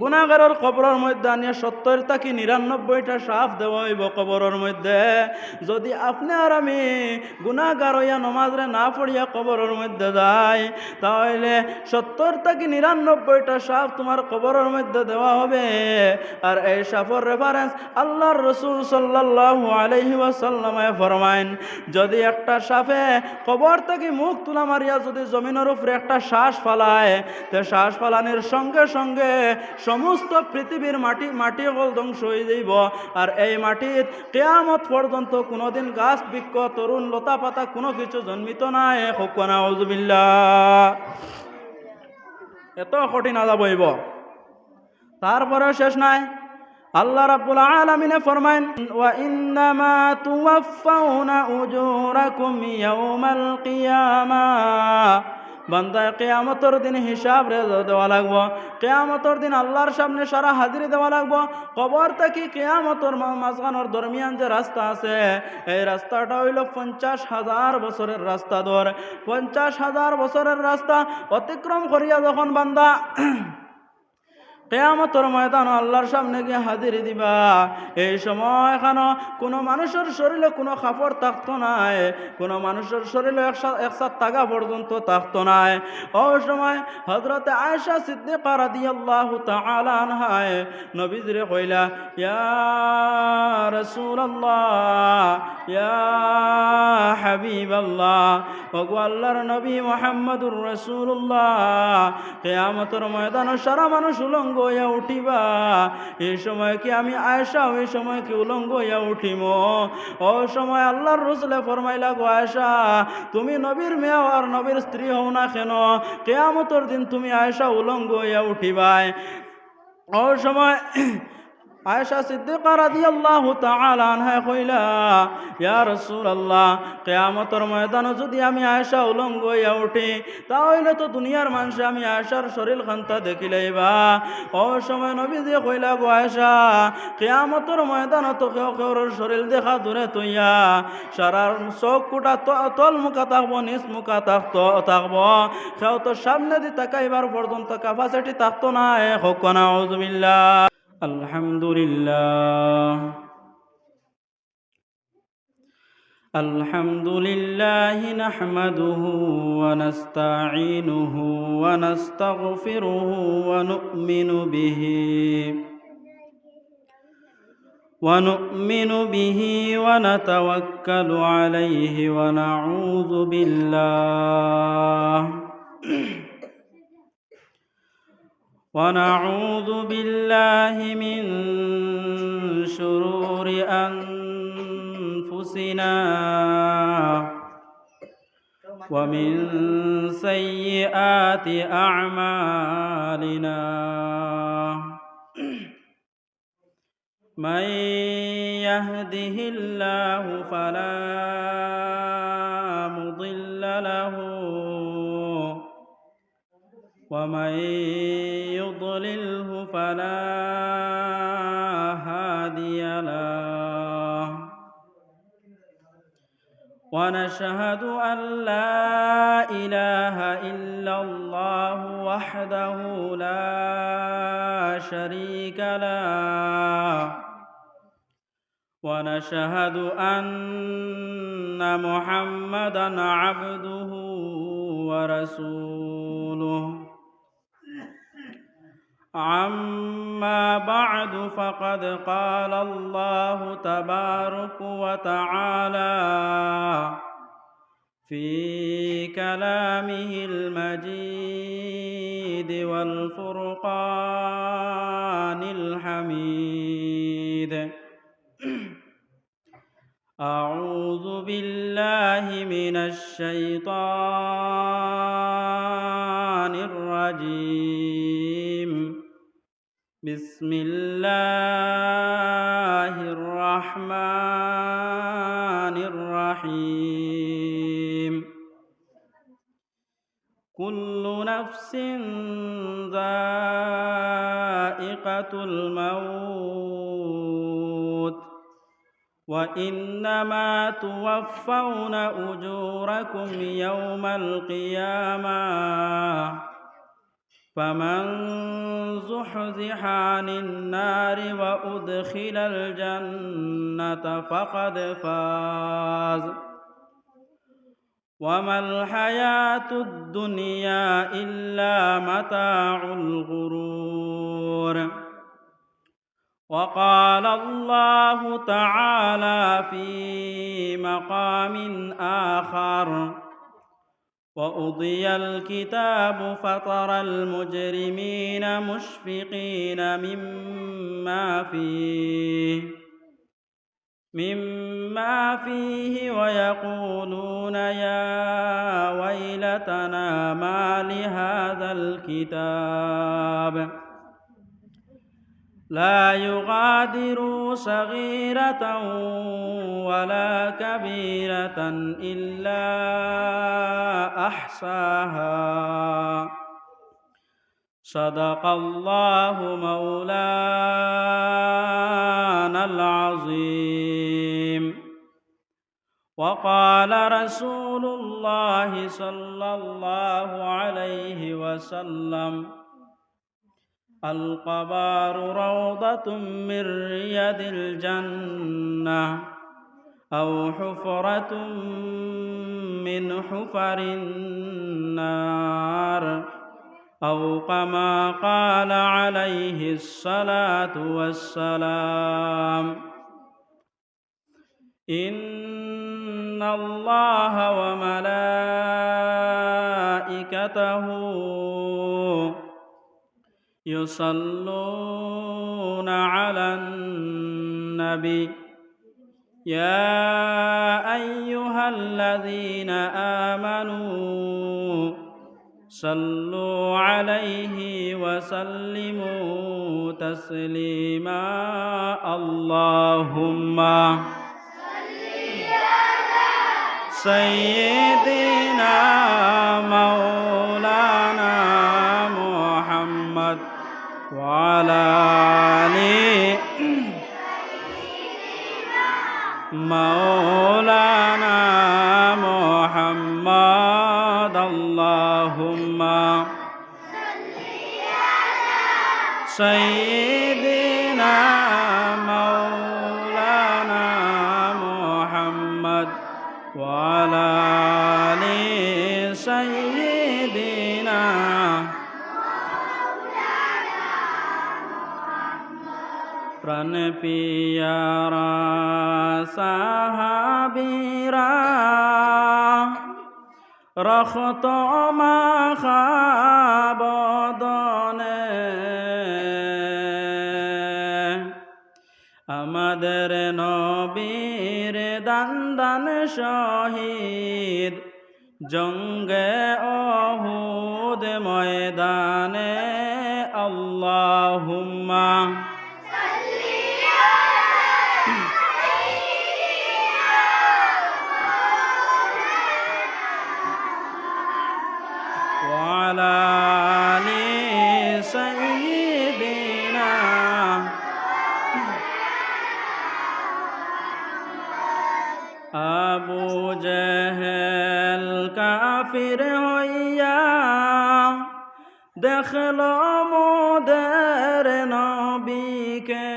গুনাহগারের কবরের মধ্যে আনিয়া 70 থেকে 99টা সাপ দেওয়া হইব কবরের মধ্যে। যদি আপনি আর আমি গুনাহগার হইয়া নমাজরে না পড়িয়া কবরের মধ্যে যাই, তাহলে 70 থেকে 99টা সাপ তোমার কবরের মধ্যে দেওয়া হবে। আর এই সাপের রেফারেন্স আল্লাহর রাসূল সাল্লাল্লাহু আলাইহি ওয়াসাল্লামে ফরমায়েন, যদি একটা সাপে কবর থেকে মুখ তুলা মারিয়া যদি জমিনের উপরে একটা শ্বাস ফালায়, তো শ্বাস ফালানোর সঙ্গে সঙ্গে সমস্ত পৃথিবীর মাটি ধ্বংস হয়ে যাইব। আর এই মাটির কিয়ামত পর্যন্ত কোনোদিন গাছ বৃক্ষ তরুণ লতা পাতা কোনো কিছু জন্মিত নাই। নাউযুবিল্লাহ। এত কঠিন আযাব হইব। তারপরে শেষ নাই, আল্লাহ রাব্বুল আলামিনে ফরমায়েন, ওয়া ইন্নামা তুওয়াফাউনা উজুরাকুম ইয়াউমাল কিয়ামাহ। বান্দা কিয়ামতের দিন হিসাব দেওয়া লাগবো। কিয়ামতের দিন আল্লাহর সামনে সারা হাজিরি দেওয়া লাগবো। কবর থেকে কিয়ামতের মাঝখানের দরমিয়ান যে রাস্তা আছে, এই রাস্তাটা হইল 50,000 বছরের রাস্তা। 50,000 বছরের রাস্তা অতিক্রম করিয়া যখন বান্দা কিয়ামতের ময়দান আল্লাহর সামনে গিয়ে হাজিরি দিবা, এই সময় এখানে কোনো মানুষের শরীরে কোনো কাপড় থাকতো নাই, কোনো মানুষের শরীরে একসাথ টাকা পর্যন্ত থাকতো নাই। ওই সময় হযরতে আয়েশা সিদ্দিকা রাদিয়াল্লাহু তাআলা আনহা নবীজিরে কইলা, ইয়া রাসূলুল্লাহ, ইয়া হাবিবাল্লাহ, ওগো আল্লাহর নবী মুহাম্মদুর রাসূলুল্লাহ, কিয়ামতের ময়দানে সারা মানুষ উলঙ্গ হইয়া উঠিবা, এই সময় কি আমি আয়েশা ওই সময় কি উলঙ্গ হইয়া উঠিম? ওই সময় আল্লাহর রাসূলে ফরমাইলা, গো আয়েশা, তুমি নবীর মেয়ে আর নবীর স্ত্রী হও না কেন, কিয়ামতের দিন তুমি আয়েশা উলঙ্গ হইয়া উঠিবাই। ওই সময় আয়েশা সিদ্দিকা রাদিয়াল্লাহু তাআলা আনহা কইলা, ইয়া রাসূলুল্লাহ, কিয়ামতের ময়দানে যদি আমি আয়েশা উলঙ্গ হইয়া উঠি, তাহলে তো দুনিয়ার মানুষ আমি আয়েশার শরীর খান্তা দেখিলাইবা। ওই সময় নবীজি কইলা, গো আয়েশা, কিয়ামতের ময়দানে তো কেউর শরীর দেখা দূরে তৈয়া সারা চোখ কুটা তল মুখা থাকবো, নিচ মুখা থাকবো, কেউ তো সামনে দিয়ে তাকাইবার পর্যন্ত ক্যাপাসিটি থাকতো না। হোক না নাউযুবিল্লাহ। আলহামদুলিল্লাহ নাহমাদুহু ওয়া নাস্তাঈনুহু ওয়া নাস্তাগফিরুহু ওয়া নু'মিনু বিহি ওয়া নাতাওয়াক্কালু আলাইহি ওয়া ونعوذ بالله من شرور أنفسنا ومن سيئات أعمالنا، من يهده الله فلا مضل له ومن يضلله فلا هادي له، ونشهد أن لا إله إلا الله وحده لا شريك له، ونشهد أن محمدًا عبده ورسوله. أما بعد، فقد قال الله تبارك وتعالى في كلامه المجيد والفرقان الحميد، أعوذ بالله من الشيطان الرجيم، بسم الله الرحمن الرحيم. كل نفس ذائقة الموت وإنما توفون أجوركم يوم القيامة، فمن زحزح عن النار وأدخل الجنة فقد فاز وما الحياة الدنيا إلا متاع الغرور. وقال الله تعالى في مقام آخر: وأوتي الكتاب فترى المجرمين مشفقين مما فيه ويقولون يا ويلتنا ما لهذا الكتاب لا يغادر صغيرة ولا كبيرة إلا أحصاها. صدق الله مولانا العظيم. وقال رسول الله صلى الله عليه وسلم: القبر روضة من رياض الجنة أو حفرة من حفر النار أو كما قال عليه الصلاة والسلام. إن الله وملائكته يصلون على النبي يا أيها الذين آمنوا صلوا عليه وسلموا تسليما. اللهم سيدنا مولانا محمد وعلى آل مولانا محمد. اللهم سيدنا مولانا محمد وعلى آل سيدنا প্রাণ পিয়ারা সাহাবীরা রখত মাখা বদনে আমাদের নবীর দান শহীদ জঙ্গে অহুদ ময়দানে। আল্লাহুম্মা وعلى آل سيدنا আবু জেহেল কাফির হইয়া দেখল মোদের নবীকে,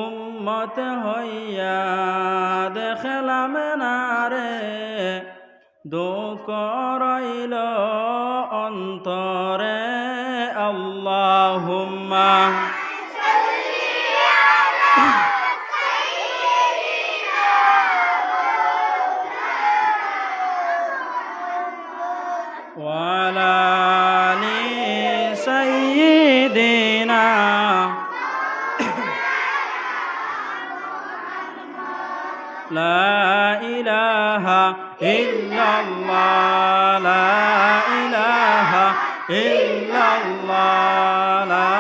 উম্মত হইয়া দেখলাম না রে, দুঃখ রইল অন্তরে। আল্লাহুম্মা وعلى آل سيدنا لا إله إلا الله لا إله إلا الله لا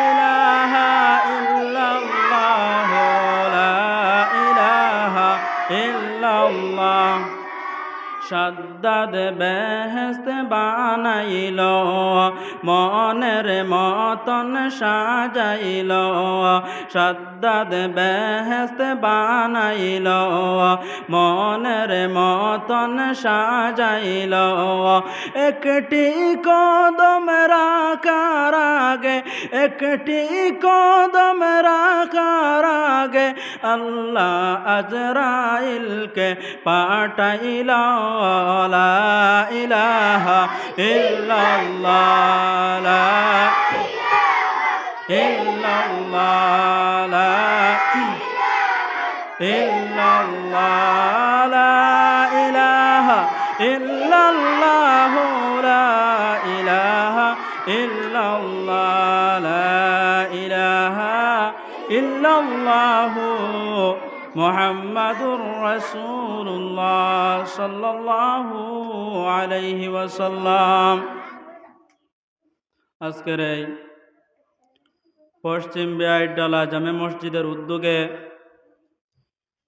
إله إلا الله لا إله إلا الله সাদ্দাদ বেহেশত বানাইল মনের মতন সাজাইল সাদ্দাদ বেহেশত বানাইল মনের মতন সাজাইল একটি কদম রাখার আগে একটি কদম রাখার আগে আল্লাহ আজরাইলকে পাঠাইল লা ইলাহা ইল্লাল্লাহ লা ইল্লাল্লাহ লা ইল্লাল্লাহ লা ইলাহা ইল্লাল্লাহ লা ইলাহা ইল্লাল্লাহ লা ইলাহা ইল্লাল্লাহ মুহাম্মাদুর রাসূলুল্লাহ সাল্লাল্লাহু আলাইহি ওয়াসাল্লাম। আজকের এই পশ্চিম বিআইডালা জামে মসজিদের উদ্যোগে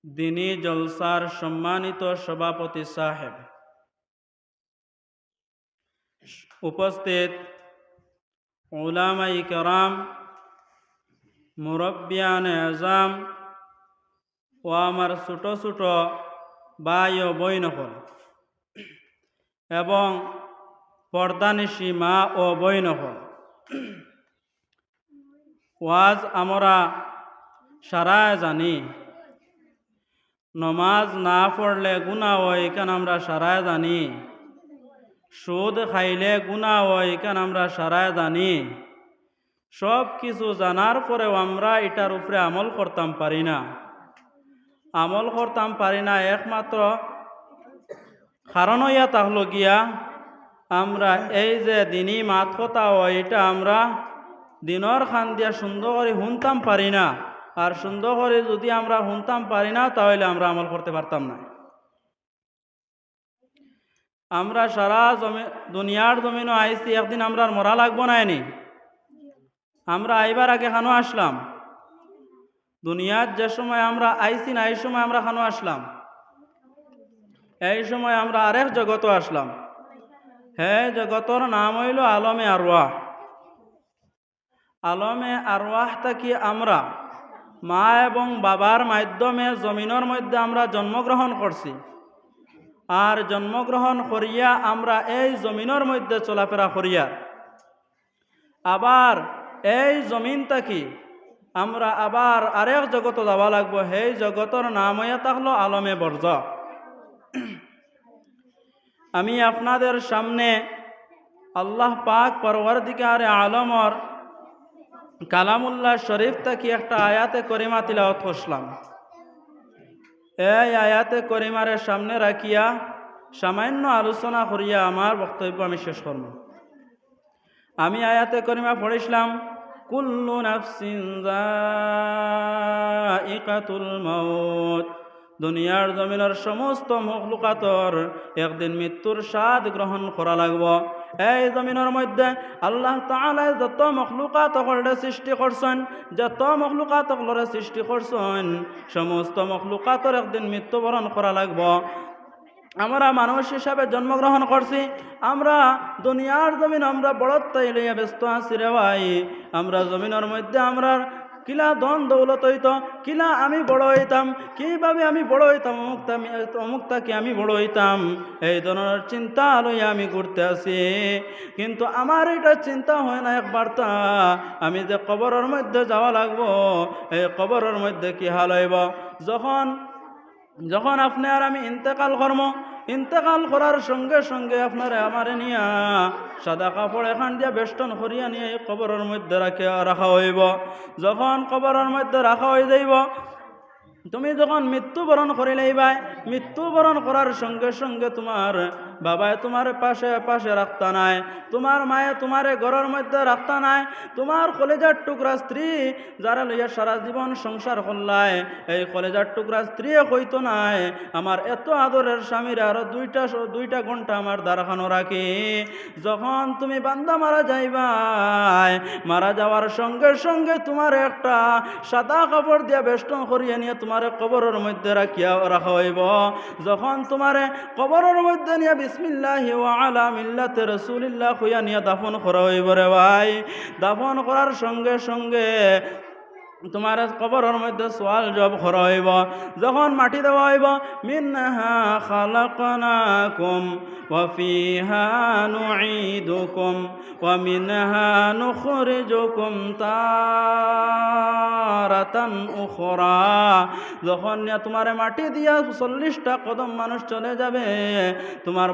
দিনী জলসার সম্মানিত সভাপতি সাহেব, উপস্থিত উলামায়ে কেরাম, মুরব্বিয়ানে আজম ও আমার ছোট ছোট ভাই ও বোন হল এবং পর্দানিশী মা ও বোন হল, ওয়াজ আমরা সারায় জানি, নমাজ না পড়লে গুনাহ হয় কেন আমরা সারায় জানি, সুদ খাইলে গুনাহ হয় কেন আমরা সারায় জানি। সব কিছু জানার পরেও আমরা এটার উপরে আমল করতাম পারি না। আমল করতাম পারি না একমাত্র কারণ হইয়া তাহলো গিয়া আমরা এই যে দিনই মাত কথা হয় এটা আমরা দিনর খান দিয়া সুন্দর করে শুনতাম পারি না। আর সুন্দর করে যদি আমরা শুনতাম পারি না তাহলে আমরা আমল করতে পারতাম না। আমরা সারা দুনিয়ার জমিনও আইসি, একদিন আমরা মরা লাগবো না এনি। আমরা আইবার আগে খানো আসলাম, দুনিয়ার যে সময় আমরা আইসি না এই সময় আমরা খানো আসলাম, এই সময় আমরা আরেক জগৎ আসলাম। হে জগতর নাম হইল আলমে আরওয়াহ। আলমে আরওয়াহ থাকি আমরা মা এবং বাবার মাধ্যমে জমিনের মধ্যে আমরা জন্মগ্রহণ করছি। আর জন্মগ্রহণ করিয়া আমরা এই জমিনের মধ্যে চলাফেরা করিয়া আবার এই জমিন থাকি আমরা আবার আরেক জগত যাওয়া লাগবো। সেই জগতর নাম হইয়া থাকলো আলমে বরজখ। আমি আপনাদের সামনে আল্লাহ পাক পরওয়ারদিগারে আলমর কালামুল্লাহ শরীফ থেকে একটা আয়াতে করিমা তিলাওয়াত করলাম। এই আয়াতে করিমারের সামনে রাখিয়া সামান্য আলোচনা করিয়া আমার বক্তব্য আমি শেষ করব। আমি আয়াতে করিমা পড়িছিলাম, কুল্লু নাফসিন যায়িকাতুল মাউত। দুনিয়ার জমিনের সমস্ত মখলুকাতর একদিন মৃত্যুর স্বাদ গ্রহণ করা লাগব। এই জমিনের মধ্যে আল্লাহ তাআলা যত মখলুকাত সকলরে সৃষ্টি করছেন, যত মখলুকাত সকলরে সৃষ্টি করছেন, সমস্ত মখলুকাতর একদিন মৃত্যুবরণ করা লাগব। আমরা মানুষ হিসাবে জন্মগ্রহণ করছি, আমরা দুনিয়ার জমিন আমরা বড়ত্ব লইয়া ব্যস্ত আছি রে ভাই। আমরা জমিনের মধ্যে আমরা কিলা ধন দৌলত হইত, কিলা আমি বড় হইতাম, কিভাবে আমি বড় হইতাম, অমুকটাকে আমি বড় হইতাম, এই ধরনের চিন্তা লইয়া আমি ঘুরতে আসি। কিন্তু আমার এটা চিন্তা হয় না একবার তা আমি যে কবরের মধ্যে যাওয়া লাগবো, এই কবরের মধ্যে কি হাল হইব। যখন আপনি আর আমি ইন্তেকাল করব, ইন্তেকাল করার সঙ্গে সঙ্গে আপনারে আমারে নিয়া সাদা কাপড় এখান দিয়া বেষ্টন করিয়া নিয়ে এই কবরের মধ্যে রাখা হইব। যখন কবরের মধ্যে রাখা হয়ে যাইব, তুমি যখন মৃত্যুবরণ করে লইবাই, মৃত্যুবরণ করার সঙ্গে সঙ্গে তোমার বাবায় তোমার পাশে পাশে রাখতা নাই, তোমার মায়ে তোমারে ঘরের মধ্যে রাখতা নাই, তোমার কলেজার টুকরা স্ত্রী যারা লইয়া সারা জীবন সংসার করলাই, এই কলেজার টুকরা স্ত্রী কইতো নাই আমার এত আদরের স্বামীরা আরো দুইটা ঘন্টা আমার দাঁড়ানো রাখি। যখন তুমি বান্দা মারা যাইবাই, মারা যাওয়ার সঙ্গে সঙ্গে তোমার একটা সাদা কাপড় দিয়া বেষ্টন করিয়ে নিয়ে তোমার তোমারে কবরের মধ্যে রাখা হইব। যখন তোমারে কবরের মধ্যে নিয়ে বিসমিল্লাহি ওয়া আলা মিল্লাতি রাসূলিল্লাহ কইয়া নিয়ে দাফন করা হইব রে ভাই। দাফন করার সঙ্গে সঙ্গে তোমার কবরের মধ্যে সওয়াল জবাব করা হইব। যখন মাটি দেওয়া হইব, মিনহা খালাকনাকুম ওয়া ফিহা নুঈদুকুম ওয়া মিনহা নুখরিজুকুম তারাতান উখরা। যখন তোমারে মাটি দিয়া 40টা কদম মানুষ চলে যাবে, তোমার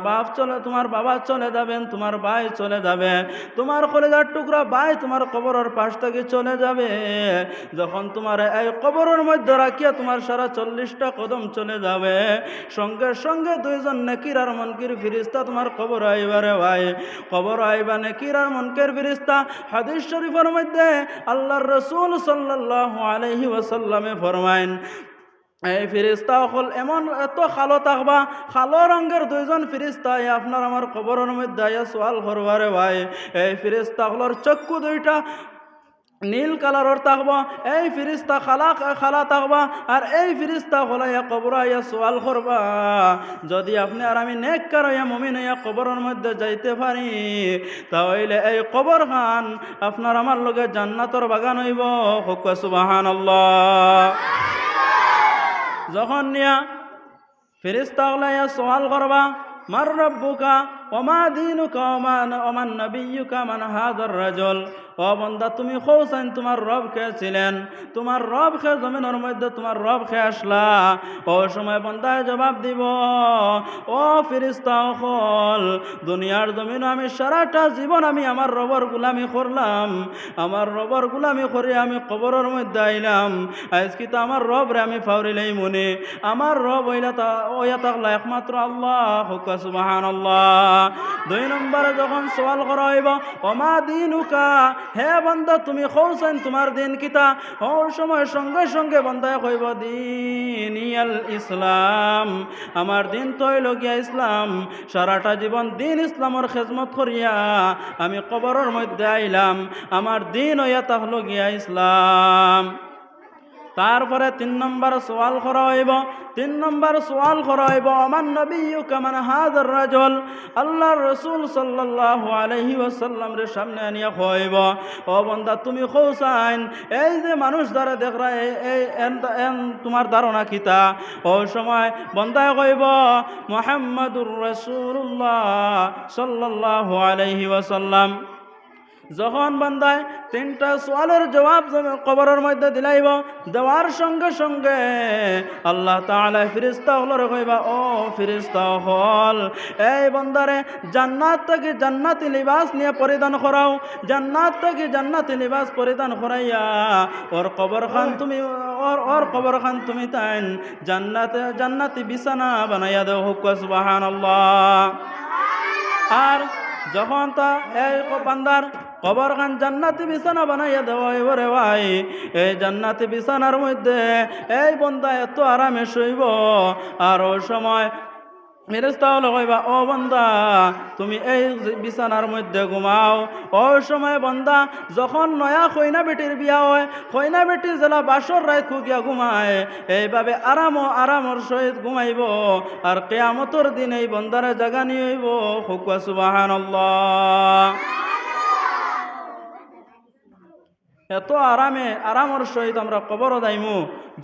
বাবা চলে যাবেন, তোমার ভাই চলে যাবে, তোমার কলেজার টুকরা ভাই তোমার কবরের পাশ থেকে চলে যাবে। যখন তোমার এই কবরের মধ্যে রাখিয়া তোমার সারা 40টা কদম চলে যাবে, সঙ্গে সঙ্গে 2জন নেকির আর মুনকির ফেরেশতা তোমার কবর আইবারে ভাই। কবর আইবা নেকির আর মুনকির ফেরেশতা। হাদিস শরীফের মধ্যে আল্লাহর রাসূল সাল্লাল্লাহু আলাইহি ওয়াসাল্লামে ফরমায়েন, এই ফেরেশতা হল এমন এত কালো থাকবা, কালো রঙের 2জন ফেরেশতা আপনার আমার কবরের মধ্যে আইয়া সওয়াল করবারে ভাই। এই ফেরেশতা হলর চক্ষু 2টা নীল কালারের থাকবা, এই ফেরেশতা খালা থাকবা, আর এই ফেরেশতা হলাইয়া কবর আইয়া সওয়াল করবা। যদি আপনি আর আমি নেককার হইয়া মুমিন হইয়া কবরের মধ্যে যাইতে পারি, তাহলে এই কবর খান আপনার আমার লগে জান্নাতের বাগান হইব। সুবহানাল্লাহ। যখন নিয়া ফেরেশতা হলাইয়া সওয়াল করবা, মার রব্বুকা ওয়া মা দীনুকা ওয়া মান নাবিয়্যুকা মান হাযার রাজুল। ও বান্দা, তুমি খোঁজেন তোমার রব কে ছিলেন, তোমার রব খে জমিনের মধ্যে তোমার রব খে আসলা। ও সময় বান্দায় জবাব দিব, ও ফেরেশতা হল দুনিয়ার জমিন আমি সারাটা জীবন আমি আমার রবের গোলামি করলাম, আমার রবের গোলামি করে আমি কবরের মধ্যে আইলাম। আজকে তো আমার রব রে আমি ফাউরিলাই মনে, আমার রব ওইয়া থাকলা একমাত্র আল্লাহ। সুবহানাল্লাহ। 2 নম্বরে যখন সওয়াল করা হইব, ওমা দীনুকা, হে বান্দা তুমি খোঁজেন তোমার দিন কিতা। ওর সময় সঙ্গে সঙ্গে বান্দায় কইব, দীনিয়াল ইসলাম, আমার দিন তো হইল গিয়া ইসলাম। সারাটা জীবন দিন ইসলামের খেজমত করিয়া আমি কবরের মধ্যে আইলাম, আমার দিন হইয়া তাহলো গিয়া ইসলাম। তারপরে 3 নম্বর সওয়াল করা হইব, 3 নম্বর সওয়াল করা হইব, আমার নবিয়্যুকা মান হাযার রাজুল। আল্লাহর রাসূল সাল্লাল্লাহু আলাইহি ওয়াসাল্লাম রে সামনে আনিয়া কইব, ও বান্দা তুমি খোঁজাইন এই যে মানুষ দ্বারা দেখরা এই তোমার ধারণা কিতা। ও সময় বান্দায় কইব, মুহাম্মাদুর রাসূলুল্লাহ সাল্লাল্লাহু আলাইহি ওয়াসাল্লাম। যখন বান্দায় 3টা সওয়ালের জবাব কবরের মধ্যে দিলাইব, দেওয়ার সঙ্গে সঙ্গে আল্লাহ তাআলা ফেরেশতা হলরে কইবা, ও ফেরেশতা হল এই বান্দারে জান্নাত থেকে জান্নাতি লিবাস নিয়ে পরিধান করাও, জান্নাত থেকে জান্নাতি লিবাস পরিধান করাইয়া ওর কবর খান তুমি তাইন জান্নাতি বিছানা বানাইয়া দাও। সুবহানাল্লাহ। আর যখন তা এই বান্দার কবর খান জান্নাতি বিছানা বানাইয়া দেওয়া এবারে ভাই, এই জান্নাতি বিছানার মধ্যে এই বান্দা এত আরামে শুইব। আর ওই সময় ফেরেশতা হলো কইবা, ও বান্দা তুমি এই বিছানার মধ্যে ঘুমাও। ওই সময় বান্দা যখন নয়া কইনা বেটির বিয়া হয়, কইনা বেটি জেলা বাসর রাত খুকিয়া ঘুমায়, এইভাবে আরামর সহিত ঘুমাইব। আর কিয়ামতের দিন এই বান্দারে জাগানি হইব। সুবহানাল্লাহ। এত আরামর সহিত আমরা কবর যাইমু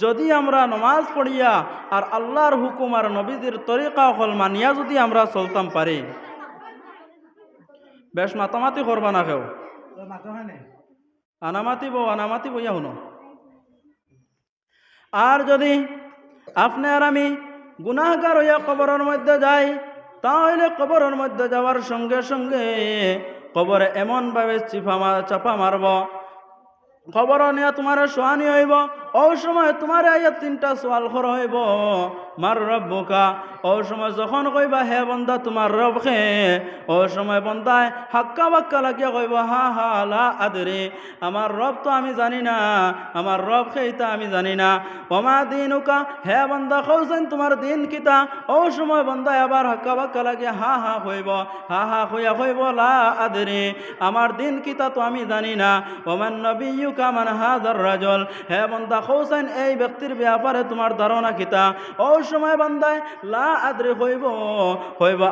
যদি আমরা নমাজ পড়িয়া আর আল্লাহর হুকুম আর নবীদের তরিকা হল মানিয়া যদি আমরা চলতাম পারি। বেশ মাতামাতি করবা না কেউ, আনামাতি বইয়া শুনো। আর যদি আপনি আর আমি গুনাহগার হইয়া কবরের মধ্যে যাই, তাহলে কবরের মধ্যে যাওয়ার সঙ্গে সঙ্গে কবরে এমনভাবে চাপা মারব, খবর নিয়ে তোমার সোহানি হইব। ওই সময় তোমার আইয়া 3টা সওয়াল করা হইব, মার রব্বুকা। ওই সময় যখন কইবা হে বন্দা তোমার রব খে, ওই সময় বন্দায় হাক্কা বাক্কা লাগিয়া কইব, হা হা লা আদরি, আমার রব তো আমি জানি না, আমার রব খেইতা আমি জানি না। ওমা দীনুকা, হে বন্দা কইছেন তোমার দিন কিতা। ওই সময় বন্দায় আবার হাক্কা বাক্কা লাগিয়া হা হা কইব, হা হা কইয়া কইব, লা আদরি, আমার দিন কিতা তো আমি জানি না। ওমান নবিয়্যুকা মান হাযার রাজুল, হে বন্দা খৌসাইন এই ব্যক্তির ব্যাপারে তোমার ধারণা কিতা? ওই সময় বান্দায় লা আদ্রি হইব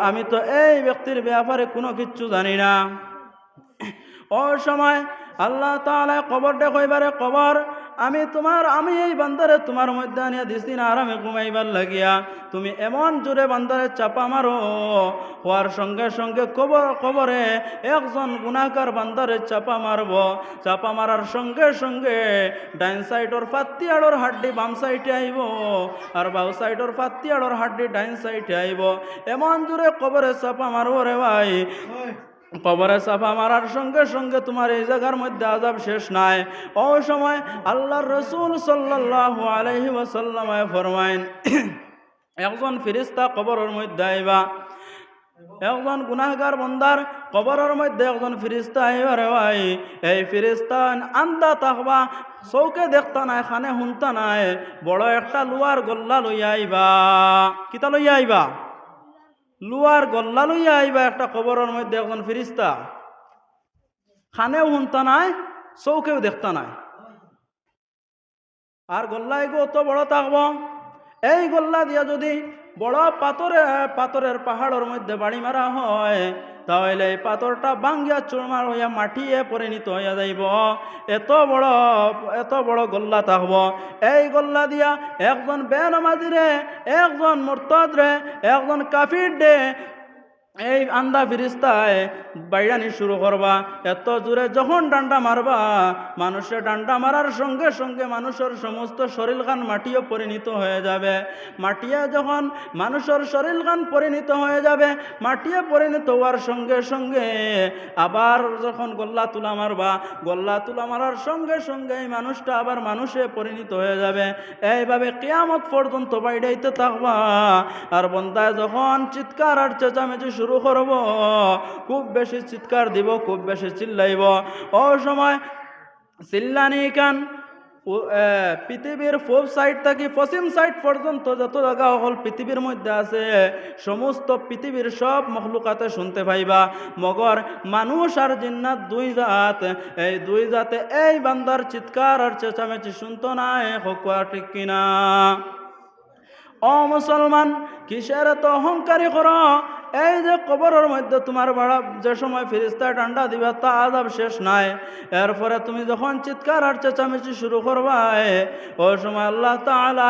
আমি তো এই ব্যক্তির ব্যাপারে কোনো কিচ্ছু জানি না। ওই সময় আল্লাহ তাআলা কবরটা কইবারে কবর আমি এই বান্দারে তোমার মধ্যে আনিয়া দিছি না আরামে ঘুমাইবার লাগিয়া, তুমি এমন জোরে বান্দারে চাপা মারো, হওয়ার সঙ্গে সঙ্গে কবরে একজন গুনাহগার বান্দারে চাপা মারব। চাপা মারার সঙ্গে সঙ্গে ডাইন সাইডর ফাত্তিয়াড়র হাড্ডি বাম সাইডে আইব, আর বাম সাইডর ফাত্তিয়াড়র হাড্ডি ডাইন সাইডে আইব। এমন জোরে কবরে চাপা মারব রে ভাই, কবরে চাপা মারার সঙ্গে সঙ্গে তোমার এই জায়গার মধ্যে আযাব শেষ নাই। ওই সময় আল্লাহর রাসূল সাল্লাল্লাহু আলাইহি ওয়াসাল্লাম ফরমাইন, একজন ফেরেশতা কবরের মধ্যে আইবা, একজন গুনাহগার বান্দার কবরের মধ্যে একজন ফেরেশতা আইবা রে ভাই। এই ফেরেশতা আন্দা তাকবা, চৌকে দেখতা নাই, খানে শুনতা নাই, বড় একটা লোহার গল্লা লইয়া আইবা। কিতা লইয়া আইবা? লুয়ার গল্লা লইয়া আইবা একটা কবরের মধ্যে একজন ফেরেশতা, খানেও শুনতা নাই, চৌকেও দেখতা নাই, আর গল্লা এগো অত বড় থাকব। এই গল্লা দিয়া যদি বড় পাথরের পাহাড়ের মধ্যে বাড়ি মারা হয়, তাহলে এই পাথরটা ভাঙ্গিয়া চুরমার হইয়া মাটিয়ে পরিণত হইয়া যাইব। এত বড় গল্লা থাকব। এই গল্লা দিয়া একজন বেনামাজিরে, একজন মুরতাদরে, একজন কাফির দে এই আন্দা ফিরিস্তায় বাইরানি শুরু করবা। এত জোরে যখন ডান্ডা মারবা, মানুষের ডান্ডা মারার সঙ্গে সঙ্গে মানুষের সমস্ত শরীরখান মাটিও পরিণত হয়ে যাবে। মাটিয়ে যখন মানুষের শরীরখান পরিণত হয়ে যাবে, মাটিয়ে পরিণত হওয়ার সঙ্গে সঙ্গে আবার যখন গল্লা তুলা মারবা, গল্লা তুলা মারার সঙ্গে সঙ্গে এই মানুষটা আবার মানুষে পরিণত হয়ে যাবে। এইভাবে কিয়ামত পর্যন্ত বাইরাইতে থাকবা। আর বন্দায় যখন চিৎকার আর চেঁচামেচি শুরু করব, খুব বেশি চিৎকার দিব, খুব বেশি চিল্লাইব। ও সময় চিল্লানি কান পৃথিবীর পূব সাইড থেকে পশ্চিম সাইড পর্যন্ত যত জায়গা হল পৃথিবীর মধ্যে আছে, সমস্ত পৃথিবীর সব মখলুকাতে শুনতে পাইবা। মগর মানুষ আর জিন্নাত দুই জাত, এই দুই জাতে এই বান্দার চিৎকার আর চেঁচামেচি শুনতো না। হকুয়া ঠিক কিনা? ও মুসলমান, কিসের এত অহংকারী করো? এই যে কবরের মধ্যে তোমার বাড়া যে সময় ফেরেশতা ডান্ডা দিবা, তা আযাব শেষ নাই। এরপরে তুমি যখন চিৎকার আর চেঁচামেচি শুরু করবা, ওই সময় আল্লাহ তাআলা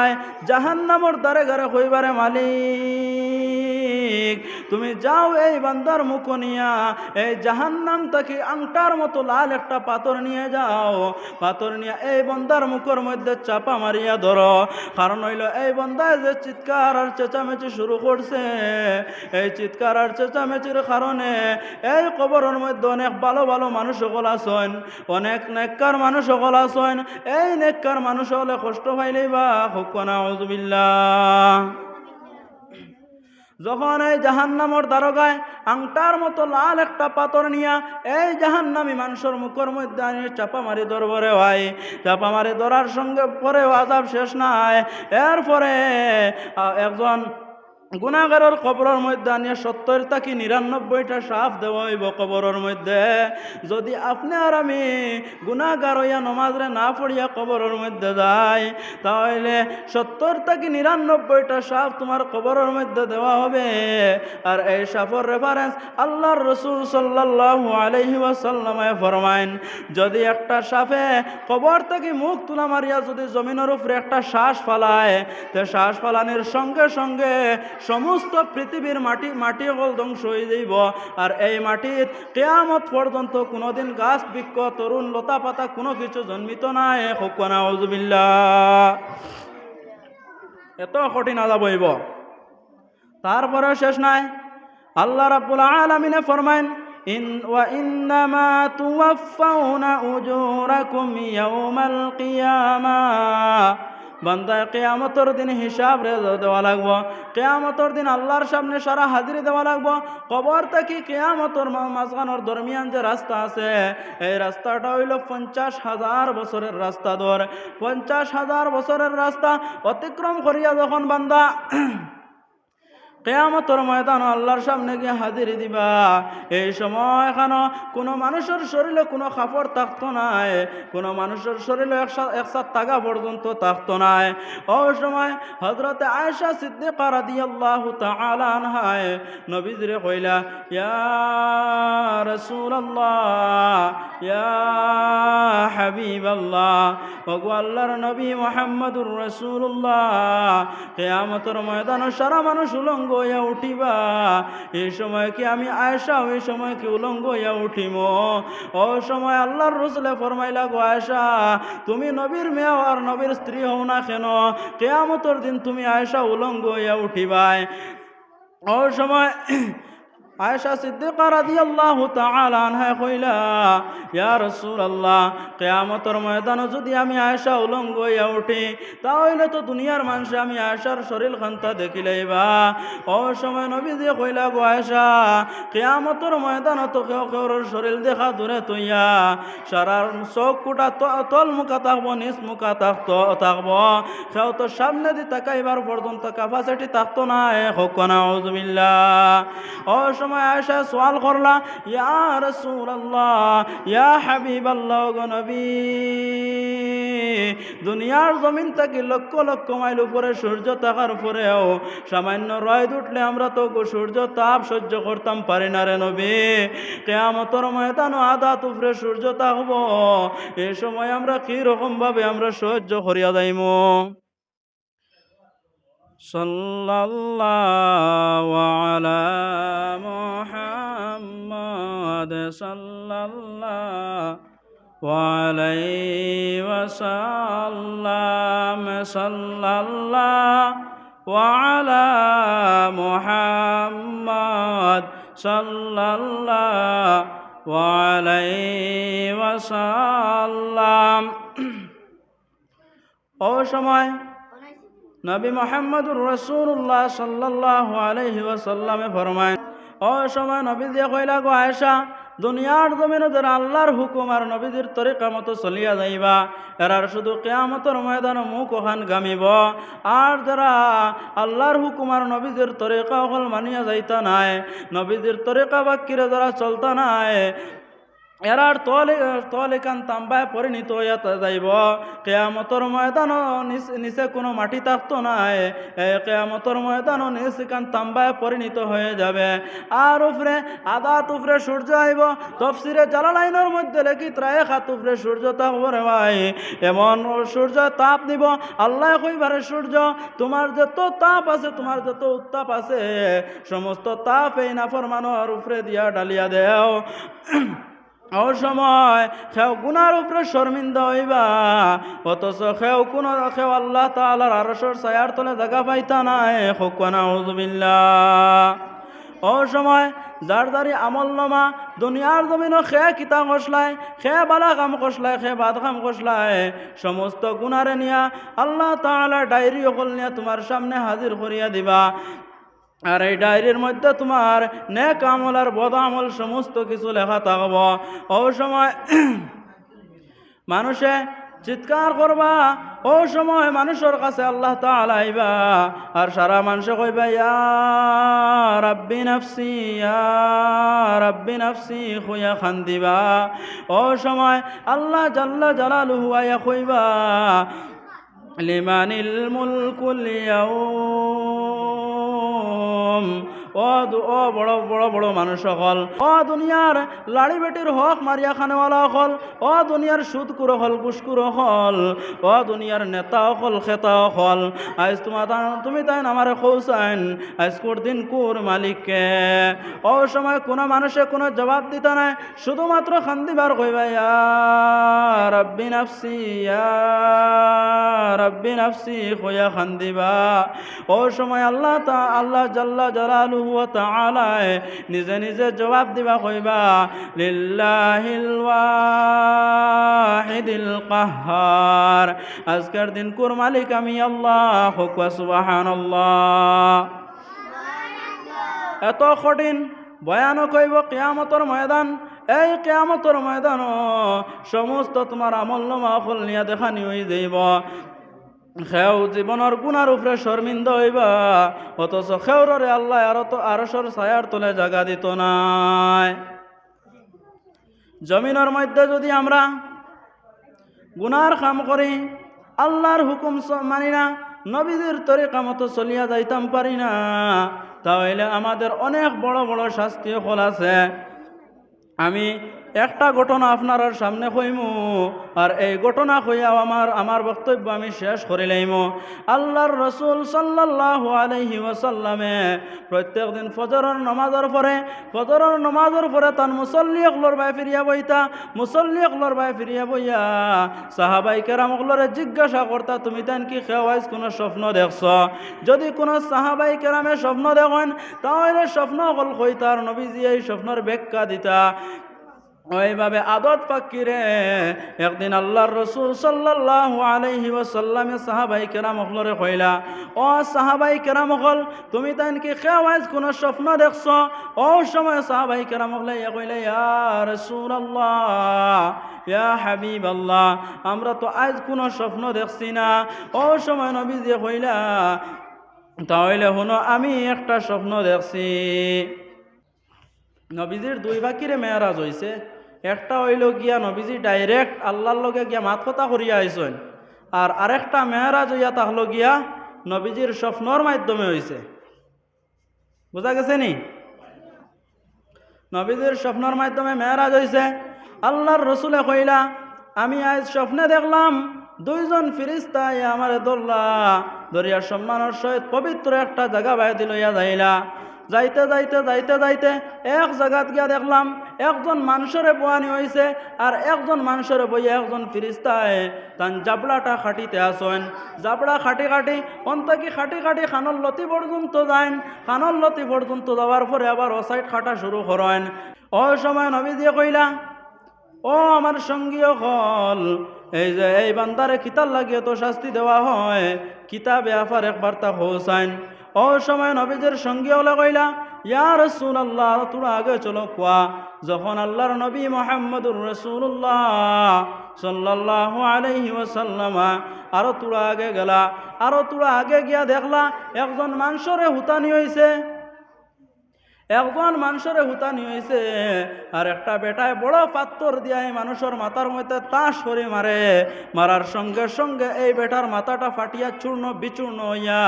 জাহান্নামের দ্বারে ঘরে কইবারে, মালিক তুমি যাও এই বান্দার মুখ নিয়া এই জাহান্নাম থেকে আংটার মতো লাল একটা পাথর নিয়ে যাও। পাথর নিয়ে এই বান্দার মুখের মধ্যে চাপা মারিয়া ধরো। কারণ হইল এই বান্দায় যে চিৎকার আর চেঁচামেচি শুরু করছে, এই চিৎকার আর চেঁচামেচির কারণে এই কবরের মধ্যে অনেক ভালো ভালো মানুষ সকল আছেন, অনেক নেককার মানুষ সকল আছেন। এই নেককার মানুষ হলে কষ্ট পাইলেই বা হুক নাউযুবিল্লাহ। যখন এই জাহান্নামের দারোগায় আংটার মতো লাল একটা পাথর নিয়া এই জাহান্নামী মানুষের মুখের মধ্যে আনি চাপা মারি ধরবরে হয়। চাপা মারি ধরার সঙ্গে পরেও আযাব শেষ নাই। এরপরে একজন গুনাহগারের কবরের মধ্যে আনিয়া 70 থেকে 99টা সাপ দেওয়া হইব কবরের মধ্যে। যদি আপনি আর আমি গুনাহগার হইয়া নমাজরে না পড়িয়া কবরের মধ্যে যাই, তাহলে 70 থেকে 99টা সাপ তোমার কবরের মধ্যে দেওয়া হবে। আর এই সাপের রেফারেন্স আল্লাহর রাসূল সাল্লাল্লাহু আলাইহি ওয়াসাল্লাম ফরমাইন, যদি একটা সাপে কবর থেকে মুখ তুলা মারিয়া যদি জমিনের উপরে একটা শ্বাস ফালায়, তে শ্বাস ফালানির সঙ্গে সঙ্গে সমস্ত পৃথিবীর মাটি হল ধ্বংস হয়ে যাইব। আর এই মাটির কিয়ামত পর্যন্ত কোনোদিন গাছ বৃক্ষ তরুণ লতা পাতা কোনো কিছু জন্মিত নাই। হুক নাউযুবিল্লাহ। এত কঠিন আযাব হইব। তারপরে শেষ নাই। আল্লাহ রাব্বুল আলামিন ফরমাইন, ইন্নামা তুওয়াফাউনা উজুরাকুম ইয়াউমাল কিয়ামাহ। বান্দায় কিয়ামতের দিন হিসাব দেওয়া লাগবো। কিয়ামতের দিন আল্লাহর সামনে সারা হাজিরি দেওয়া লাগবো। কবর থেকে কিয়ামতের মাঝখানের দরমিয়ান যে রাস্তা আছে, এই রাস্তাটা হইল 50,000 বছরের রাস্তা। ধর 50,000 বছরের রাস্তা অতিক্রম করিয়া যখন বান্দা কিয়ামতের ময়দান আল্লাহর সামনে গিয়ে হাজির দিবা। এই সময় এখানে কোনো মানুষের শরীরে কোনো কাপড় থাকতো নাই, কোনো মানুষের শরীরে একসাথ টাকা পর্যন্ত থাকতো নাই। ওই সময় হযরতে আয়েশা সিদ্দিকা রাদিয়াল্লাহু তাআলা আনহায় নবীজিরে কইলা, ইয়া রাসূলুল্লাহ, ইয়া হাবিবাল্লাহ, ওগো আল্লাহর নবী মুহাম্মদুর রাসূলুল্লাহ, কিয়ামতের ময়দানে সারা মানুষ উলঙ্গ হইয়া উঠিবা। এই সময় কি আমি আয়েশা ওই সময় কি উলঙ্গ হইয়া উঠিম? ওই সময় আল্লাহর রাসূলে ফরমাইলা, গো আয়েশা, তুমি নবীর মেয়ে আর নবীর স্ত্রী হও না কেন, কিয়ামতের দিন তুমি আয়েশা উলঙ্গ হইয়া উঠিবাই। ওই সময় আয়েশা সিদ্দিকা রাদিয়াল্লাহু তাআলা আনহা কইলা, ইয়া রাসূলুল্লাহ, কিয়ামতের ময়দানে যদি আমি আয়েশা উলঙ্গ হইয়া উঠি, তাহলে তো দুনিয়ার মানুষে আমি আয়েশার শরীর খান্তা দেখিলাইবা। ওই সময় নবীজি কইলা, গো আয়েশা, কিয়ামতের ময়দানে তো কেউ কেউর শরীর দেখা দূরে তৈয়া সারার চোখ কুটা তল মুখা থাকবো, নিচ মুখা থাকবো, কেউ তো সামনে দি তাকাইবার পর্যন্ত ক্যাপাসিটি থাকতো না। হোক না আউযুবিল্লাহ। ওই সময় আয়েশা সওয়াল করলা, ইয়া রাসূলুল্লাহ, ইয়া হাবিবাল্লাহ, গো নবী, দুনিয়ার জমিন থেকে লক্ষ লক্ষ মাইল উপরে সূর্য থাকার পরেও সামান্য রোদ উঠলে আমরা তো সূর্য তাপ সহ্য করতাম পারি না রে নবী। কিয়ামতের ময়দানে আধা উপরে সূর্য থাকবো, এই সময় আমরা কি রকম ভাবে আমরা সহ্য করিয়া যাইমু? সাল্লাল্লাহু আলা মুহাম্মাদ সাল্লাল্লাহু আলাইহি ওয়াসাল্লাম, সাল্লাল্লাহু আলা মুহাম্মাদ সাল্লাল্লাহু আলাইহি ওয়াসাল্লাম। ও সময় নবী মুহাম্মদুর রাসূলুল্লাহ সাল্লাল্লাহু আলাইহি ওয়াসাল্লামে ফরমায়, ও সময় নবী দিয়ে কইলা, গো আয়েশা, দুনিয়ার জমিনে যারা আল্লাহর হুকুম আর নবীদের তরিকা মতো চলিয়া যাইবা, এরার শুধু কিয়ামতের ময়দানে মুখ ওখান গামিব। আর যারা আল্লাহর হুকুম আর নবীদের তরিকা অকল মানিয়া যাইতা নাই, নবীদের তরিকা বাক্যিরে যারা চলতা নাই, এরার তলিকান তাম্বায় পরিণত হইয়া যাইব। কিয়ামতের ময়দানও নিচে কোনো মাটি থাকতো নাই, কিয়ামতের ময়দানও নিচে কান তাম্বায় পরিণত হয়ে যাবে। আর উপরে আদাত উপরে সূর্য আইব। তফসিরে জালালাইনের মধ্যে লেখি ত্রায় খাত উপরে সূর্য থাকবো রে ভাই, এমন সূর্য তাপ দিব। আল্লাহ কইবারে, সূর্য তোমার যত তাপ আছে, তোমার যত উত্তাপ আছে, সমস্ত তাপ এই নাফরমানের উপরে দিয়া ডালিয়া দেও। ও সময় কেউ গুনার উপরে শর্মিন্দা হইবা, অথচ কেউ আল্লাহ তাআলার আরশের ছায়ার তলে জায়গা পাইতা নাই। হোক না আউযুবিল্লাহ। ও সময় যার দাঁড়ি আমল নামা দুনিয়ার জমিনও খে কিতা কষলায়, খে বালা কাম কষলায়, খে বাদ কাম কষলায়, সমস্ত গুনারে নিয়া আল্লাহ তাআলা ডায়েরি অকল নিয়া তোমার সামনে হাজির করিয়া দিবা। আর এই ডায়েরির মধ্যে তোমার নেক আমল আর বদ আমল সমস্ত কিছু লেখা থাকব। ও সময় মানুষে চিৎকার করবা, ও সময় মানুষের কাছে আল্লাহ তাআলা আইবা, আর সারা মানুষে কইবা, ইয়া রাব্বি নাফসি, ইয়া রাব্বি নাফসি কইয়া খান্দিবা। ও সময় আল্লাহ জাল্লা জালালুহু আয়া কইবা, লিমানিল মুলকুল ইয়াউম। ও বড় বড় বড় মানুষ হল, ও দুনিয়ার লাড়ি বেটির হক মারিয়া খানেওয়ালা হল, ও দুনিয়ার সুদকুর হল, ঘুষকুর হল, ও দুনিয়ার নেতা হল, খেতা হল, আজ তুমি তাই আমারে খৌসাইন, আজ কোর দিন কুর মালিককে। ও সময় কোনো মানুষে কোনো জবাব দিতে নাই, শুধুমাত্র খান্দিবার কইবা, ইয়া রাব্বি নাফসি, ইয়া রাব্বি নাফসি কইয়া খান্দিবা। ও সময় আল্লাহ জাল্লা জালালুহু ওয়া তাআলা নিজে নিজে জবাব দিবা, কইবা, লিল্লাহিল ওয়াহিদিল কাহ্হার, আজকের দিন কুর মালিক আমি আল্লাহ। হোক সুবহানাল্লাহ। এত কঠিন বয়ানও কইব কিয়ামতের ময়দান। এই কিয়ামতের ময়দান সমস্ত তোমার আমল নামা অকল নিয়া দেখানি হয়ে যাইব। খেও জীবনের গুনার উপরে শর্মিন্দ হইবা, অথচ খেউরে আল্লাহ আরশর ছায়ার তলে জায়গা দিত নাই। জমিনের মধ্যে যদি আমরা গুনার কাম করি, আল্লাহর হুকুম মানি না, নবীদের তরিকা মতো চলিয়া যাইতাম পারি না, তাহলে আমাদের অনেক বড় বড় শাস্তি ফল আছে। আমি একটা ঘটনা আপনার সামনে কইমু, আর এই ঘটনা কইয়া আমার বক্তব্য আমি শেষ করে লইমু। আল্লাহর রসুল সাল্লাল্লাহু আলাইহি ওয়াসাল্লামে প্রত্যেক দিন ফজরের নমাজের পরে তান মুসল্লি অকলর বাই ফিরিয়া বইয়া সাহাবাই কেরাম অকলরে জিজ্ঞাসা করতা, তুমি তান কি খেওয়াইজ কোনো স্বপ্ন দেখছ? যদি কোনো সাহাবাই কেরামে স্বপ্ন দেখেন, তাহলে স্বপ্ন অকল কইতার নবীজি এই স্বপ্নের ব্যাখ্যা দিতা। ওইভাবে আদত পাকিরে একদিন আল্লাহর রসুল সাল্লাল্লাহু আলাইহি ওয়াসাল্লামে সাহাবাই কেরাম হলরে কইলা, ও সাহাবাই কেরাম হল, তুমি তাই কি খেওয়াইজ কোন স্বপ্ন দেখছ? ও সময় সাহাবাই কেরাম হলে কইলা, ইয়া রাসূলুল্লাহ, ইয়া হাবিবাল্লাহ, আমরা তো আজ কোনো স্বপ্ন দেখছি না। ও সময় নবীজি কইলা, তাহলে হুনো আমি একটা স্বপ্ন দেখছি। নবীজির দুই বাকিরে মেয়ারাজ হইছে। একটা হইল গিয়া নবীজি ডাইরেক্ট আল্লাহর লগে গিয়া মাত কথা করিয়া আইসেন, আর আরেকটা মেয়ারাজ হইয়া তাহলো গিয়া নবীজির স্বপ্নর মাধ্যমে হইছে। বোঝা গেছে নি? নবীজির স্বপ্নর মাধ্যমে মেয়ারাজ হইছে। আল্লাহর রসুলে কইলা, আমি আজ স্বপ্নে দেখলাম দুইজন ফিরিস্তা আমার দরিয়া সম্মানের সহিত পবিত্র একটা জায়গা বাইরে লইয়া যাইলা। যাইতে যাইতে যাইতে যাইতে এক জায়গাত গিয়া দেখলাম একজন মানুষরে বোয়ানি হয়েছে, আর একজন মানুষরে বইয়া একজন ফিরিস্তায় তান জাবড়াটা খাটিতে আসেন। জাবড়া খাটি খাটি অন্তকি খাটি খাটি খানর লতি পর্যন্ত যান। খানর লতি পর্যন্ত যাওয়ার পরে আবার ও সাইড খাটা শুরু করেন। ওই সময় নবী দিয়ে কইলা, ও আমার সঙ্গীয় হল, এই যে এই বান্দারে কিতাব লাগিয়ে তো শাস্তি দেওয়া হয়, কিতাবে আফার একবার তা হোসাইন। ও সময় নবীদের সঙ্গী হলে কইলা, ইয়া রাসূলুল্লাহ, তোরা আগে চলো কোয়া। যখন আল্লাহর নবী মুহাম্মদুর রাসূলুল্লাহ সাল্লাল্লাহু আলাইহি ওয়াসাল্লাম আরো তোরা আগে গেলা, আরো তোরা আগে গিয়া দেখলা একজন মানুষরে হুতানি হইছে, একজন মানুষের হুতানি হয়েছে, আর একটা বেটায় বড় পাত্তর দিয়া এই মানুষের মাথার মধ্যে তাস করে মারে। মারার সঙ্গে সঙ্গে এই বেটার মাথাটা ফাটিয়া চূর্ণ বিচূর্ণ হইয়া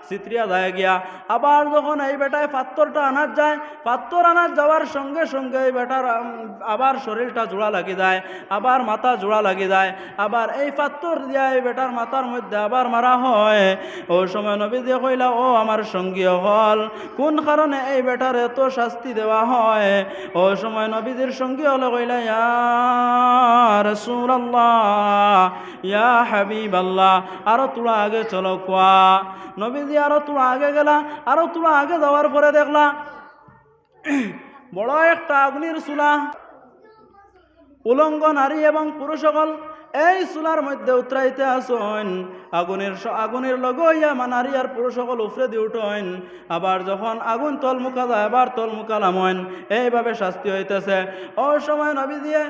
চিত্রিয়া যায় গিয়া। আবার যখন এই বেটায় পাত্তরটা আনার যায়, পাত্তর আনার যাওয়ার সঙ্গে সঙ্গে এই বেটার আবার শরীরটা জোড়া লাগি যায়, আবার মাথা জোড়া লাগি যায়, আবার এই পাত্তর দিয়া এই বেটার মাথার মধ্যে আবার মারা হয়। ওই সময় নবী দিয়ে কইলা, ও আমার সঙ্গী হল, কোন কারণে এই বেটার এত শাস্তি দেওয়া হয়? ওই সময় নবীদের সঙ্গী হলে কইলা, ইয়া রাসূলুল্লাহ, ইয়া হাবিবাল্লাহ, আরো তোরা আগে চলো কোয়া। নবীজি আরো তোরা আগে গেলা, আরো তোরা আগে যাওয়ার পরে দেখলা বড় একটা আগুনের চুলা, উলঙ্গ নারী এবং পুরুষ সকল এই চুলার মধ্যে উতরাইতে আসেন। আগুনের লগইয়া নারী আর পুরুষ সকল উফরে দিয়ে উঠেন। আবার যখন আগুন তলমুখা যায়, আবার তলমুখা লামেন। এইভাবে শাস্তি হইতেছে। ওই সময় নবী দিয়ে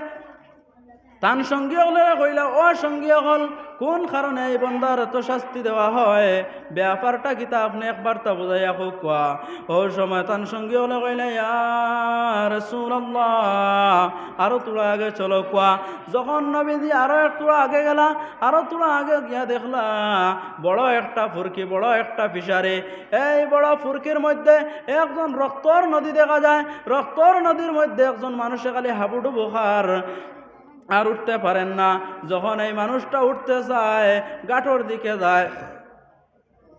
তান সঙ্গী হলে কইলা, ও সঙ্গী হল, কোন কারণে এই বন্দার এত শাস্তি দেওয়া হয়? ব্যাপারটা কিতা আপনি একবার তা বুঝাইয়া কোয়া। ওই সময় তান সঙ্গী হলে কইলা, ইয়া রাসূলুল্লাহ, আরো তোরা আগে চলো কোয়া। যখন নবীজি আরো একটু আগে গেলা, আরো তোরা আগে গিয়া দেখলা বড় একটা ফুরকি, বড় একটা ফিশারি। এই বড় ফুরকির মধ্যে একজন রক্তর নদী দেখা যায়। রক্তর নদীর মধ্যে একজন মানুষে খালি হাবুডুবু খার, আর উঠতে পারেন না। যখন এই মানুষটা উঠতে চায়, গাঁটর দিকে যায়,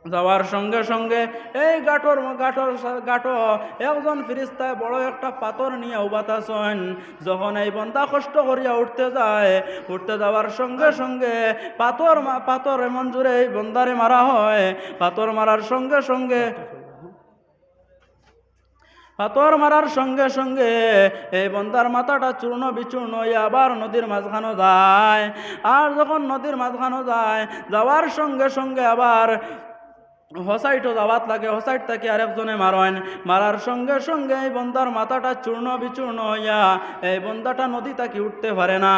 যাওয়ার সঙ্গে সঙ্গে এই গাঁটর একজন ফিরিস্তায় বড় একটা পাথর নিয়ে উবাতাছেন। যখন এই বন্দা কষ্ট করিয়া উঠতে যায়, উঠতে যাওয়ার সঙ্গে সঙ্গে পাথর এমন জোরে এই বন্দারে মারা হয়। পাথর মারার সঙ্গে সঙ্গে এই বন্দার মাথাটা চূর্ণ বিচূর্ণ হইয়া আবার নদীর মাঝখানো যায়। আর যখন নদীর মাঝখানো যায়, যাওয়ার সঙ্গে সঙ্গে আবার হোসাইটও যাওয়াত লাগে, হোসাইট থেকে আরেকজনে মারেন, মারার সঙ্গে সঙ্গে এই বন্দার মাথাটা চূর্ণ বিচূর্ণ হইয়া এই বন্দাটা নদী তাকে উঠতে পারে না।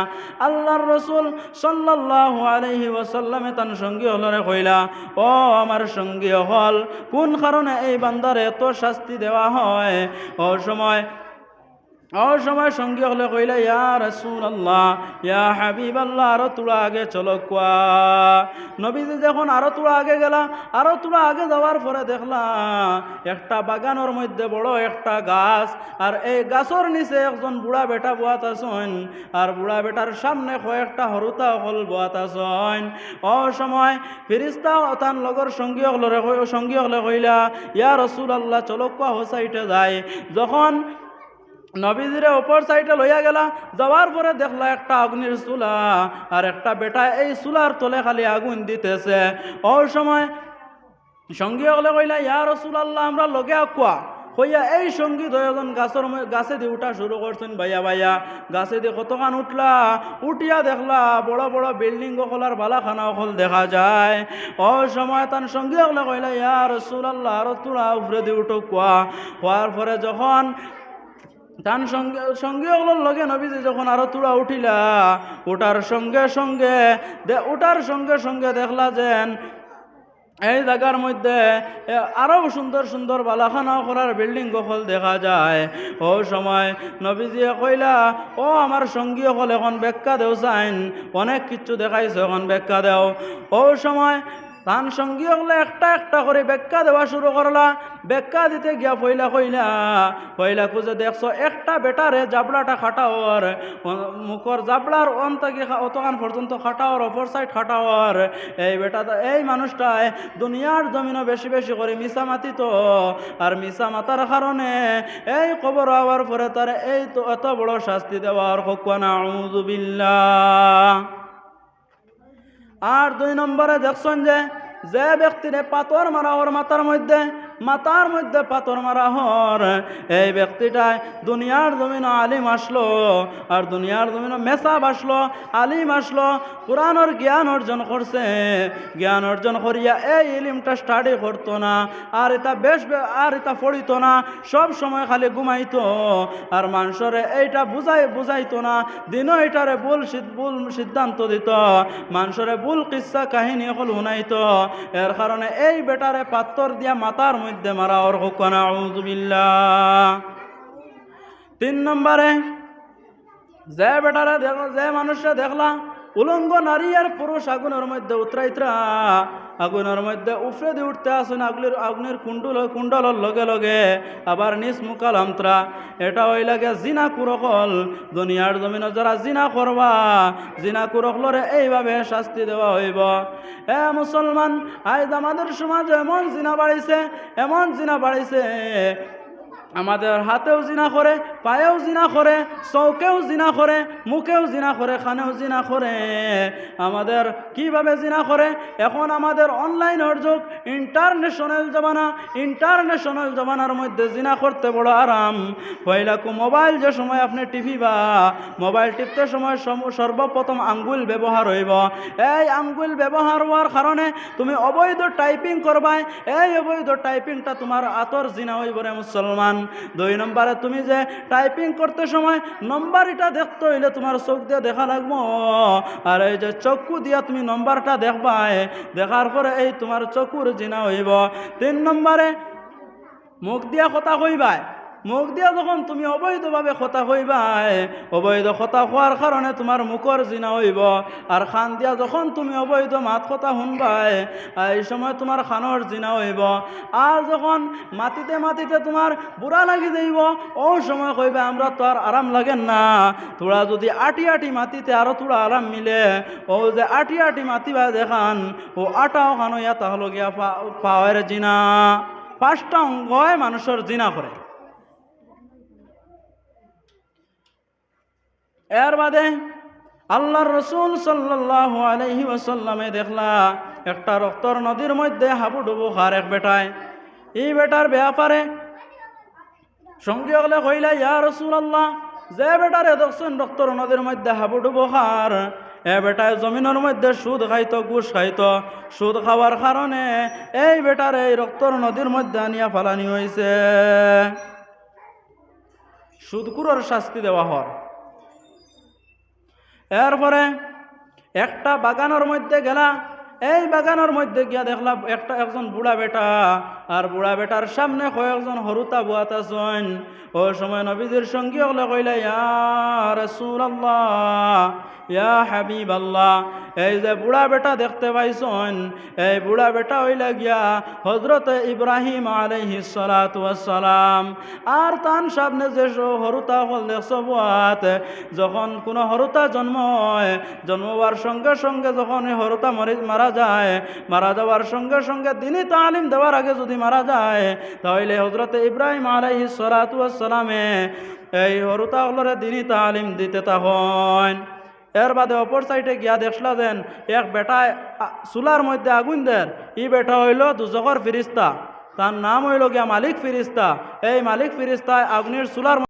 আল্লাহর রসুল সাল্লাল্লাহু আলাইহি ওয়াসাল্লামে তার সঙ্গী হলরে কইলা, ও আমার সঙ্গী হল, কোন কারণে এই বান্দারে এত শাস্তি দেওয়া হয়? ওই সময় সঙ্গী হলে কইলা, ইয়া রাসূলুল্লাহ, ইয়া হাবিবাল্লাহ, আরো তুলা আগে চলো কোয়া। নবীজি যখন আরো তুলা আগে গেলা, আরো তুলা আগে যাওয়ার পরে দেখলা একটা বাগানের মধ্যে বড় একটা গাছ, আর এই গাছের নিচে একজন বুড়া বেটা বোয়াত আছেন, আর বুড়া বেটার সামনে কয়েকটা হরুতা হল বোয়াত আছেন। ও সময় ফিরিস্তা তান লগর সঙ্গী হলে কইলা, ইয়া রাসূলুল্লাহ, চলো কোয়া হোসাইটে যায়। যখন নবীজিরে ওপর সাইডে লইয়া গেলা, যাওয়ার পরে দেখলা একটা আগুনের চুলা, আর একটা বেটা এই চুলার তলে খালি আগুন দিতেছে। ওই সময় সঙ্গী হলে কইলা, ইয়া রাসূলুল্লাহ, আমরা লগে আকুয়া হইয়া এই সঙ্গী দুজন গাছে দিয়ে উঠা শুরু করছেন। ভাইয়া ভাইয়া গাছে দিয়ে কতখান উঠলা, উঠিয়া দেখলা বড় বড় বিল্ডিং হলার বালাখানা হল দেখা যায়। ওই সময় তার সঙ্গী হলে কইলা, ইয়া রাসূলুল্লাহ, আরো তোরা উপরে দিয়ে উঠো কোয়া। হওয়ার পরে যখন তান সঙ্গে ওগুলোর লগে নবীজি যখন আরো তুলা উঠিলা, ওটার সঙ্গে সঙ্গে দেখলা যেন এই জায়গার মধ্যে আরো সুন্দর সুন্দর বালাখানা করার বিল্ডিং গফল দেখা যায়। ও সময় নবীজি কইলা, ও আমার সঙ্গী হল, এখন ব্যাখ্যা দেও চাইন, অনেক কিছু দেখাইছে, এখন ব্যাখ্যা দেও। ও সময় তান সঙ্গী হলে একটা একটা করে ব্যাখ্যা দেওয়া শুরু করলা। ব্যাখ্যা দিতে গিয়া পয়লা খুঁজে দেখছো একটা বেটারে জাবলাটা খাটাওয়ার, মুখর জাবলার অন্তাকে অতখান পর্যন্ত খাটাওয়ার, অপর সাইড খাটাওয়ার। এই এই মানুষটায় দুনিয়ার জমিনও বেশি বেশি করে মিশা মাতিত, আর মিশা মাতার কারণে এই কবর হওয়ার পরে তার এই তো এত বড় শাস্তি দেওয়ার হকুয়ানা আউযু বিল্লাহ। আর 2 নম্বরে দেখছেন যে ব্যক্তিরে পাথর মারা ওর মাথার মধ্যে পাথর মারা হর, এই ব্যক্তিটায় দুনিয়ার জমিন আলিম আসলো, আর দুনিয়ার জমিন মেসাব আসলো, আলিম আসলো, কোরআনের জ্ঞান অর্জন করছে। জ্ঞান অর্জন করিয়া এই ইলিমটা স্টাডি করতো না, আর এটা পড়িত না, সব সময় খালি ঘুমাইতো, আর মানুষরে এইটা বুঝাইতো না, দিনও এটারে ভুল সিদ্ধান্ত দিত, মানুষরে ভুল কিচ্ছা কাহিনী হল শুনাইতো। এর কারণে এই বেটারে পাথর দিয়া মাথার মধ্যে মারা ওর হুকুম আউযু বিল্লাহ। 3 নম্বরে যে মানুষরা দেখলা উলঙ্গ নারী আর পুরুষ আগুনের মধ্যে উতরাইতরা, আগুনের মধ্যে উফরে দিয়ে উঠতে আসুন, আগুনের কুণ্ডলের লগে লগে আবার নিজ মুকালামত্রা, এটা ওই লাগে জিনা কুরকল। দুনিয়ার জমিন যারা জিনা করবা, জিনা কুরকলরে এইভাবে শাস্তি দেওয়া হইব। মুসলমান, আজ আমাদের সমাজে এমন জিনা বাড়িছে, আমাদের হাতেও জিনা করে, পায়েও জিনা করে, চৌকেও জিনা করে, মুখেও জিনা করে, খানেও জিনা করে। আমাদের কিভাবে জিনা করে? এখন আমাদের অনলাইনের যুগ, ইন্টারন্যাশনাল জমানার মধ্যে জিনা করতে বড় আরাম। পয়লাকু মোবাইল যে সময় আপনি টিভি বা মোবাইল টিপতে সময় সর্বপ্রথম আঙ্গুল ব্যবহার হইব। এই আঙ্গুল ব্যবহার হওয়ার কারণে তুমি অবৈধ টাইপিং করবাই, এই অবৈধ টাইপিংটা তোমার আতর জিনা হইব রে মুসলমান। 2 নম্বরে তুমি যে টাইপিং করতে সময় নম্বরটা দেখতে হইলে তোমার চোখ দিয়ে দেখা লাগবো, আর এই যে চক্ষু দিয়া তুমি নম্বরটা দেখবাই, দেখার পরে এই তোমার চকুর জিনা হইব। 3 নম্বরে মুখ দিয়া কথা কইবাই, মুখ দিয়া যখন তুমি অবৈধভাবে কথা কইবাই, অবৈধ কথা হওয়ার কারণে তোমার মুখর জিনা হইব। আর খান দিয়া যখন তুমি অবৈধ মাত কথা শুনবাই, এই সময় তোমার খানোর জিনা হইব। আর যখন মাটিতে তোমার বুড়া লাগি যাইব, ও সময় কইবে আমরা তো আর আরাম লাগেন না, তোরা যদি আটি মাটিতে আরো তোরা আরাম মিলে, ও যে আটি মাতিবা দেখান, ও আটাও খানো ইয়া তাহলে গিয়া পাওয়ার জিনা। 5টা অঙ্গয় মানুষের জিনা করে। এর বাদে আল্লাহর রাসূল সাল্লাল্লাহু আলাইহি ওয়াসাল্লামে দেখলা একটা রক্তর নদীর মধ্যে হাবুডুবু খার এক বেটায়। এই বেটার ব্যাপারে সঙ্গে হলে কইলা, ইয়া রাসূলুল্লাহ, যে বেটারে দেখছেন রক্তর নদীর মধ্যে হাবুডুবু খার, এ বেটায় জমিনের মধ্যে সুদ খাইতো, ঘুষ খাইতো। সুদ খাওয়ার কারণে এই বেটার এই রক্তর নদীর মধ্যে আনিয়া ফালানি হয়েছে। সুদকুরর শাস্তি দেওয়া হয়। এরপরে একটা বাগানের মধ্যে গেলা, এই বাগানের মধ্যে গিয়া দেখলাম একজন বুড়া বেটা, আর বুড়া বেটার সামনে কয়েকজন হরুতা বুয়াত আছেন। ওই সময় নবীদের সঙ্গী হলে কইলা, ইয়া রাসূলুল্লাহ, ইয়া হাবিবাল্লাহ, এই যে বুড়া বেটা দেখতে পাইছেন, এই বুড়া বেটা হইলা গিয়া হযরত ইব্রাহিম আলাইহিস সালাতু ওয়াস সালাম। আর তান সামনে যে হরুতা হল দেখছ বুয়াত, যখন কোনো হরুতা জন্ম হয়, জন্ম হওয়ার সঙ্গে সঙ্গে যখন এই হরুতা মারা যায়, মারা যাওয়ার সঙ্গে সঙ্গে দিনই তালিম দেওয়ার আগে যদি মারা যায়, তাহলে হযরত ইব্রাহিম আলাইহিস সালাতু ওয়াস সালামে এই হরুতা হলরে দিনই তালিম দিতে তখন। এর বাদে অপর সাইডে গিয়া দেখলা যেন এক বেটায় চুলার মধ্যে আগুন দেন। ই বেটা হইল দুজখর ফিরিস্তা, তার নাম হইল গিয়া মালিক ফিরিস্তা। এই মালিক ফিরিস্তায় আগুনের চুলার